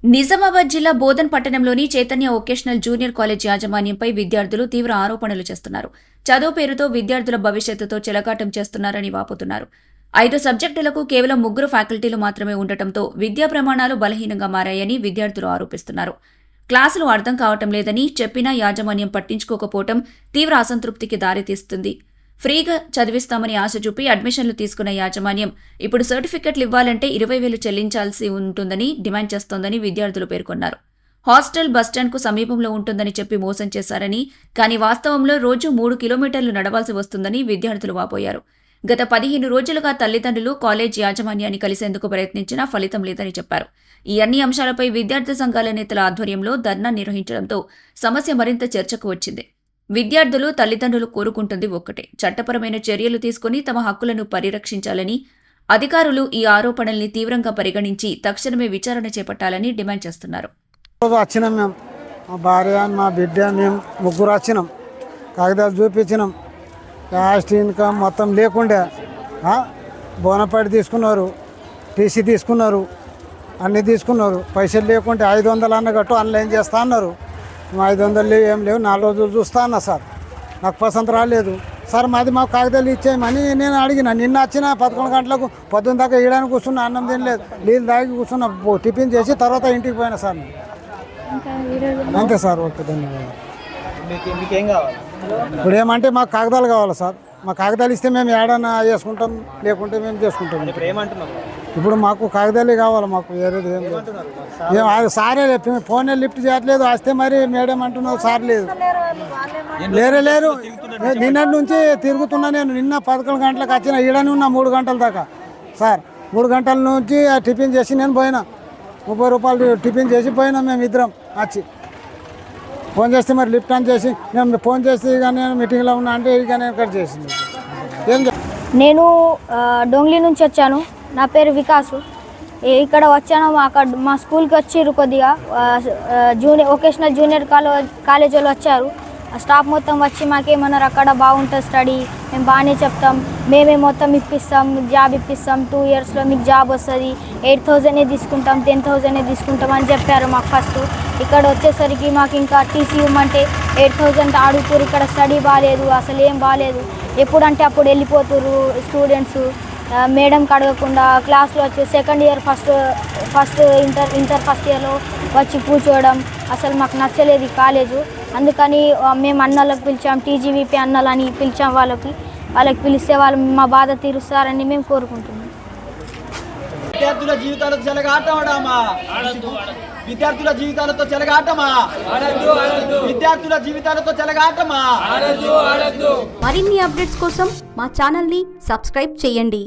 నిజామాబాద్ జిల్లా బోధన్ పట్టణంలోని Chaitanya vocational junior college యాజమాన్యంపై విద్యార్థులు తీవ్ర ఆరోపణలు చేస్తున్నారు. చదువు పేరుతో విద్యార్థుల భవిష్యత్తుతో చెలగాటం చేస్తున్నారని వాపోతున్నారు. 5 సబ్జెక్టులకు కేవలం 3 ఫ్యాకల్టీలు మాత్రమే ఉండటంతో విద్యా ప్రమాణాలు బలహీనంగా మారాయని విద్యార్థులు ఆరోపిస్తున్నారు. క్లాసులు అర్థం కావటం లేదని చెప్పినా యాజమాన్యం పట్టించుకోకపోవటం తీవ్ర అసంతృప్తికి దారితీస్తుంది. ఫ్రీగా చదివిస్తామని ఆశ చూపి అడ్మిషన్లు తీసుకున్న యాజమాన్యం ఇప్పుడు సర్టిఫికెట్లు ఇవ్వాలంటే 20,000 చెల్లించాల్సి ఉంటుందని డిమాండ్ చేస్తోందని విద్యార్థులు పేర్కొన్నారు. హాస్టల్ బస్టాండ్కు సమీపంలో ఉంటుందని చెప్పి మోసం చేశారని, కానీ వాస్తవంలో రోజు 3 కిలోమీటర్లు నడవాల్సి వస్తుందని విద్యార్థులు వాపోయారు. గత 15 రోజులుగా తల్లిదండ్రులు కాలేజ్ యాజమాన్యాన్ని కలిసేందుకు ప్రయత్నించినా ఫలితం లేదని చెప్పారు. ఈ అన్ని అంశాలపై విద్యార్థి సంఘాల నేతల ఆధ్వర్యంలో ధర్నా నిర్వహించడంతో సమస్య మరింత చర్చకు వచ్చింది. విద్యార్థులు తల్లిదండ్రులు కోరుకుంటుంది ఒక్కటే, చట్టపరమైన చర్యలు తీసుకుని తమ హక్కులను పరిరక్షించాలని, అధికారులు ఈ ఆరోపణల్ని తీవ్రంగా పరిగణించి తక్షణమే విచారణ చేపట్టాలని డిమాండ్ చేస్తున్నారు. వచ్చినాం మేము, మా భార్య మా బిడ్డ మేము ముగ్గురు వచ్చినాం, కాగితాలు చూపించినాం. లాస్ట్ ఇన్కమ్ మొత్తం లేకుండే బోనపాటి తీసుకున్నారు, టీసీ తీసుకున్నారు, అన్నీ తీసుకున్నారు. పైసలు లేకుంటే 500 అన్నగట్టు ఆన్లైన్ చేస్తా అన్నారు. 500 లేవు, ఏం లేవు. 4 రోజులు చూస్తా అన్నా సార్, నాకు పసంత రాలేదు సార్. మాకు కాగితాలు ఇచ్చేయమని నేను అడిగిన. నిన్న వచ్చిన 11 గంటలకు పొద్దున్న దాకా వేయడానికి కూర్చున్నా, అన్నం తినలేదు, నీళ్ళు తాగి కూర్చున్నా, టిఫిన్ చేసి తర్వాత ఇంటికి పోయినా సార్. అంతే సార్, ఓకే, ధన్యవాదాలు. ఇప్పుడు ఏమంటే మాకు కాగితాలు కావాలి సార్. మా కాగితాలు ఇస్తే మేము ఏడన్నా చేసుకుంటాం, లేకుంటే మేము చేసుకుంటాం. ఇప్పుడు మాకు కాగితాలే కావాలి, మాకు వేరేది ఏం లేదు. అది సారే ఫోనే లిఫ్ట్ చేయట్లేదు. వస్తే మరి మేడం అంటున్నావు, సార్ లేదు, లేరు. నిన్నటి నుంచి తిరుగుతున్నా నేను. నిన్న 11 గంటలకు వచ్చిన, ఈడని ఉన్నా 3 గంటల దాకా సార్. 3 గంటల నుంచి టిఫిన్ చేసి నేను పోయినా, 30 రూపాయలు టిఫిన్ చేసి పోయినా. మేము ఇద్దరం వచ్చి ఫోన్ చేస్తే మరి లిఫ్ట్ ఆన్ చేసి నేను ఫోన్ చేసి ఇక నేను మీటింగ్లో ఉన్నా అంటే ఇక నేను కట్ చేసింది. నేను డొంగ్లీ నుంచి వచ్చాను. నా పేరు వికాసు. ఇక్కడ వచ్చాను, అక్కడ మా స్కూల్కి వచ్చిర్రు కొద్దిగా వొకేషనల్ జూనియర్ కాలేజ్ వాళ్ళు వచ్చారు. స్టాఫ్ మొత్తం వచ్చి మాకేమన్నారు, అక్కడ బాగుంటుంది స్టడీ, మేము బాగానే చెప్తాం, మేమే మొత్తం ఇప్పిస్తాం, జాబ్ ఇప్పిస్తాం, 2 ఇయర్స్లో మీకు జాబ్ వస్తుంది, 8,000 తీసుకుంటాం, 10,000 తీసుకుంటాం అని చెప్పారు మాకు ఫస్ట్. ఇక్కడ వచ్చేసరికి మాకు ఇంకా టీసీ ఇవ్వమంటే 8,000 అడుగుతారు. ఇక్కడ స్టడీ బాగాలేదు, అసలు ఏం బాగాలేదు. ఎప్పుడంటే అప్పుడు వెళ్ళిపోతున్నారు స్టూడెంట్స్, మేడంకి అడగకుండా. క్లాస్లో వచ్చి second year first inter first ఇయర్లో వచ్చి కూర్చోవడం అసలు మాకు నచ్చలేదు ఈ కాలేజు. అందుకని మేము అన్నలకు పిలిచాం, టీజీవీపీ అన్నలని పిలిచాం. వాళ్ళకి పిలిస్తే వాళ్ళు మా బాధ తీరుస్తారని మేము కోరుకుంటున్నాం. విద్యార్థుల జీవితాలతో చెలగాటమా, విద్యార్థుల జీవితాలతో చెలగాటమా, విద్యార్థుల జీవితాలతో చెలగాటమా. మరిన్ని అప్డేట్స్ కోసం మా ఛానల్ని సబ్స్క్రైబ్ చేయండి.